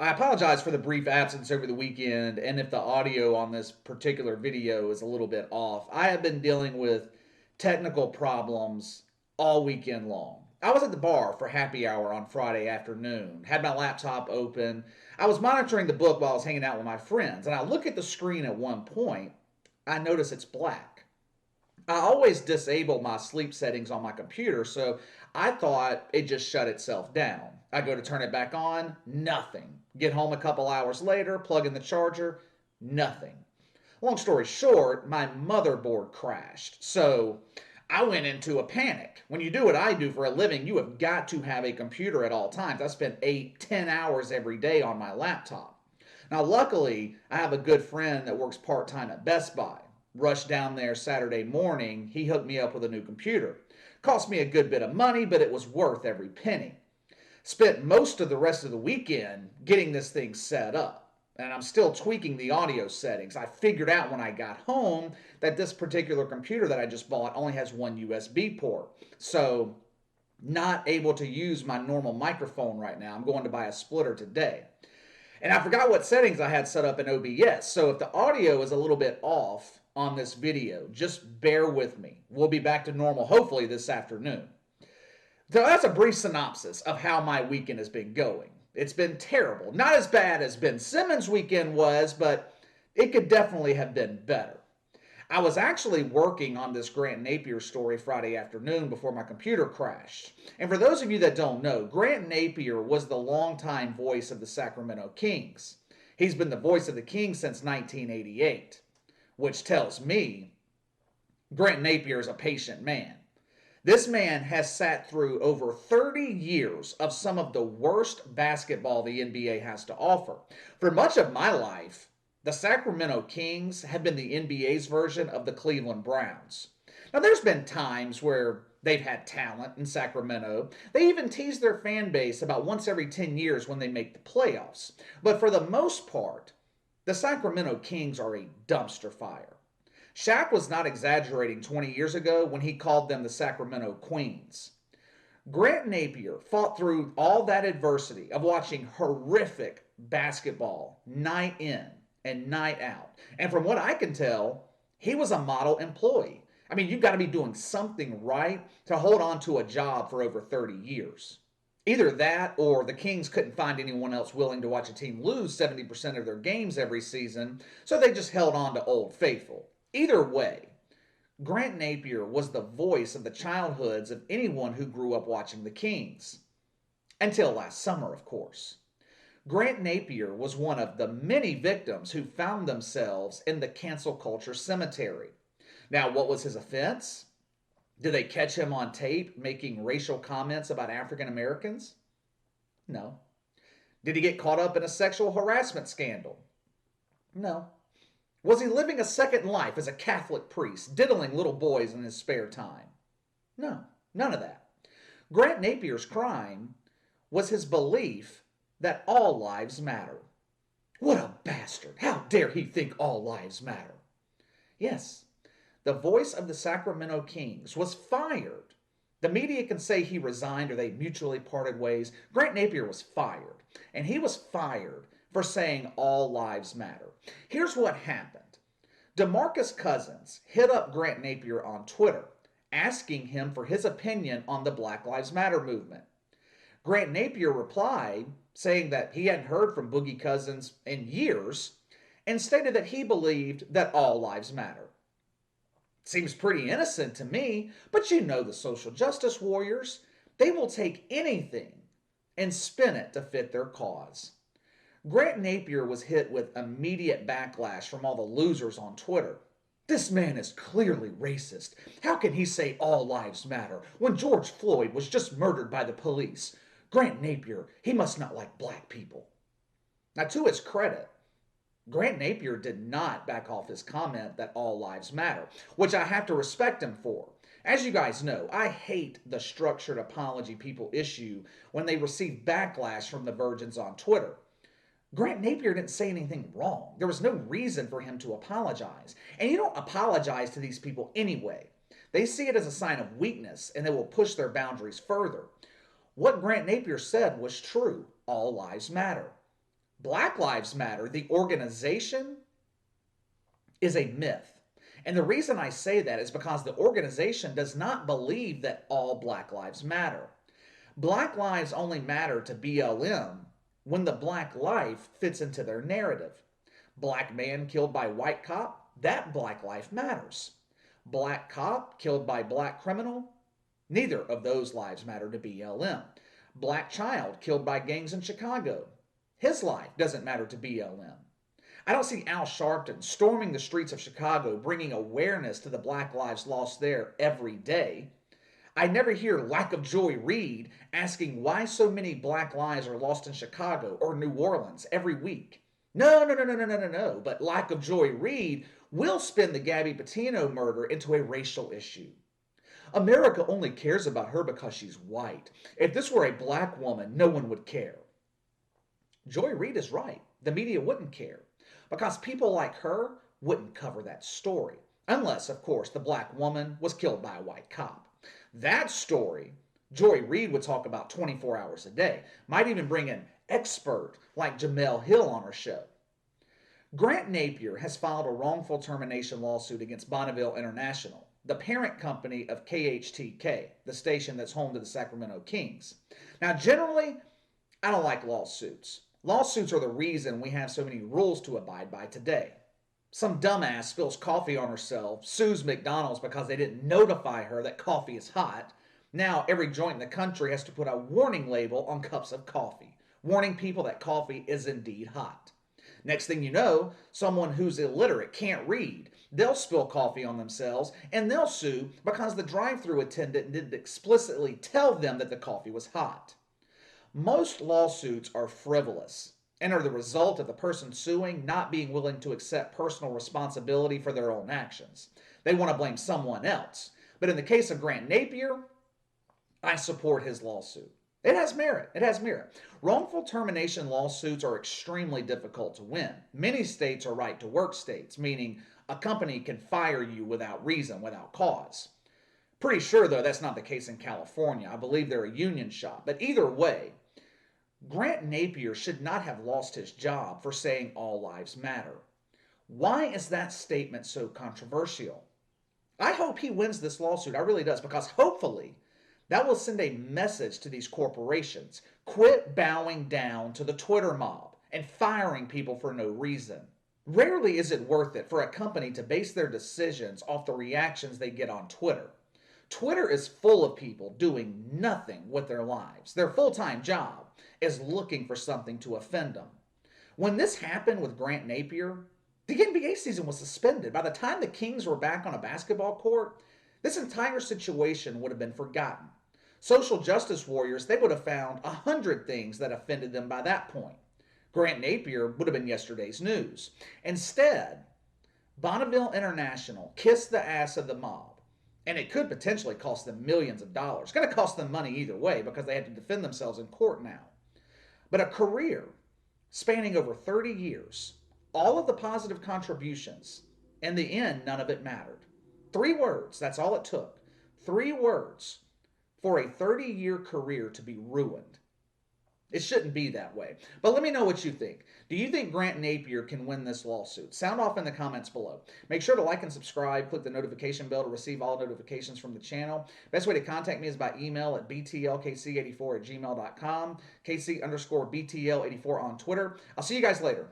I apologize for the brief absence over the weekend, and if the audio on this particular video is a little bit off. I have been dealing with technical problems all weekend long. I was at the bar for happy hour on Friday afternoon, had my laptop open. I was monitoring the book while I was hanging out with my friends, and I look at the screen at one point. I notice it's black. I always disable my sleep settings on my computer, so I thought it just shut itself down. I go to turn it back on, nothing. Get home a couple hours later, plug in the charger, nothing. Long story short, my motherboard crashed. So I went into a panic. When you do what I do for a living, you have got to have a computer at all times. I spend 8, 10 hours every day on my laptop. Now, luckily, I have a good friend that works part time at Best Buy. Rushed down there Saturday morning, he hooked me up with a new computer. Cost me a good bit of money, but it was worth every penny. Spent most of the rest of the weekend getting this thing set up. And I'm still tweaking the audio settings. I figured out when I got home that this particular computer that I just bought only has one USB port. So, not able to use my normal microphone right now. I'm going to buy a splitter today. And I forgot what settings I had set up in OBS. So if the audio is a little bit off on this video, just bear with me. We'll be back to normal hopefully this afternoon. So that's a brief synopsis of how my weekend has been going. It's been terrible. Not as bad as Ben Simmons' weekend was, but it could definitely have been better. I was actually working on this Grant Napear story Friday afternoon before my computer crashed. And for those of you that don't know, Grant Napear was the longtime voice of the Sacramento Kings. He's been the voice of the Kings since 1988, which tells me Grant Napear is a patient man. This man has sat through over 30 years of some of the worst basketball the NBA has to offer. For much of my life, the Sacramento Kings have been the NBA's version of the Cleveland Browns. Now, there's been times where they've had talent in Sacramento. They even tease their fan base about once every 10 years when they make the playoffs. But for the most part, the Sacramento Kings are a dumpster fire. Shaq was not exaggerating 20 years ago when he called them the Sacramento Queens. Grant Napear fought through all that adversity of watching horrific basketball night in and night out. And from what I can tell, he was a model employee. I mean, you've got to be doing something right to hold on to a job for over 30 years. Either that or the Kings couldn't find anyone else willing to watch a team lose 70% of their games every season, so they just held on to Old Faithful. Either way, Grant Napear was the voice of the childhoods of anyone who grew up watching the Kings. Until last summer, of course. Grant Napear was one of the many victims who found themselves in the cancel culture cemetery. Now, what was his offense? Did they catch him on tape making racial comments about African Americans? No. Did he get caught up in a sexual harassment scandal? No. Was he living a second life as a Catholic priest, diddling little boys in his spare time? No, none of that. Grant Napear's crime was his belief that all lives matter. What a bastard! How dare he think all lives matter? Yes, the voice of the Sacramento Kings was fired. The media can say he resigned or they mutually parted ways. Grant Napear was fired, and he was fired for saying all lives matter. Here's what happened. DeMarcus Cousins hit up Grant Napear on Twitter, asking him for his opinion on the Black Lives Matter movement. Grant Napear replied, saying that he hadn't heard from Boogie Cousins in years, and stated that he believed that all lives matter. Seems pretty innocent to me, but you know the social justice warriors. They will take anything and spin it to fit their cause. Grant Napear was hit with immediate backlash from all the losers on Twitter. This man is clearly racist. How can he say all lives matter when George Floyd was just murdered by the police? Grant Napear, he must not like black people. Now, to his credit, Grant Napear did not back off his comment that all lives matter, which I have to respect him for. As you guys know, I hate the structured apology people issue when they receive backlash from the virgins on Twitter. Grant Napear didn't say anything wrong. There was no reason for him to apologize. And you don't apologize to these people anyway. They see it as a sign of weakness and they will push their boundaries further. What Grant Napear said was true. All lives matter. Black Lives Matter, the organization, is a myth. And the reason I say that is because the organization does not believe that all Black lives matter. Black lives only matter to BLM when the black life fits into their narrative. Black man killed by white cop, that black life matters. Black cop killed by black criminal, neither of those lives matter to BLM. Black child killed by gangs in Chicago, his life doesn't matter to BLM. I don't see Al Sharpton storming the streets of Chicago, bringing awareness to the black lives lost there every day. I never hear Lack of Joy Reid asking why so many black lives are lost in Chicago or New Orleans every week. No, no, no, no, no, no, no, no. But Lack of Joy Reid will spin the Gabby Petito murder into a racial issue. America only cares about her because she's white. If this were a black woman, no one would care. Joy Reid is right. The media wouldn't care because people like her wouldn't cover that story. Unless, of course, the black woman was killed by a white cop. That story, Joy Reid would talk about 24 hours a day. Might even bring an expert like Jamel Hill on her show. Grant Napear has filed a wrongful termination lawsuit against Bonneville International, the parent company of KHTK, the station that's home to the Sacramento Kings. Now, generally, I don't like lawsuits. Lawsuits are the reason we have so many rules to abide by today. Some dumbass spills coffee on herself, sues McDonald's because they didn't notify her that coffee is hot. Now every joint in the country has to put a warning label on cups of coffee, warning people that coffee is indeed hot. Next thing you know, someone who's illiterate can't read. They'll spill coffee on themselves and they'll sue because the drive-thru attendant didn't explicitly tell them that the coffee was hot. Most lawsuits are frivolous and are the result of the person suing not being willing to accept personal responsibility for their own actions. They want to blame someone else. But in the case of Grant Napear, I support his lawsuit. It has merit. It has merit. Wrongful termination lawsuits are extremely difficult to win. Many states are right to work states, meaning a company can fire you without reason, without cause. Pretty sure, though, that's not the case in California. I believe they're a union shop. But either way, Grant Napear should not have lost his job for saying all lives matter. Why is that statement so controversial? I hope he wins this lawsuit. I really does, because hopefully that will send a message to these corporations. Quit bowing down to the Twitter mob and firing people for no reason. Rarely is it worth it for a company to base their decisions off the reactions they get on Twitter. Twitter is full of people doing nothing with their lives. Their full-time job is looking for something to offend them. When this happened with Grant Napear, the NBA season was suspended. By the time the Kings were back on a basketball court, this entire situation would have been forgotten. Social justice warriors, they would have found 100 things that offended them by that point. Grant Napear would have been yesterday's news. Instead, Bonneville International kissed the ass of the mob. And it could potentially cost them millions of dollars. It's going to cost them money either way because they have to defend themselves in court now. But a career spanning over 30 years, all of the positive contributions, in the end, none of it mattered. 3 words, that's all it took. 3 words for a 30-year career to be ruined. It shouldn't be that way. But let me know what you think. Do you think Grant Napear can win this lawsuit? Sound off in the comments below. Make sure to like and subscribe. Click the notification bell to receive all notifications from the channel. Best way to contact me is by email at btlkc84@gmail.com. KC_BTL84 on Twitter. I'll see you guys later.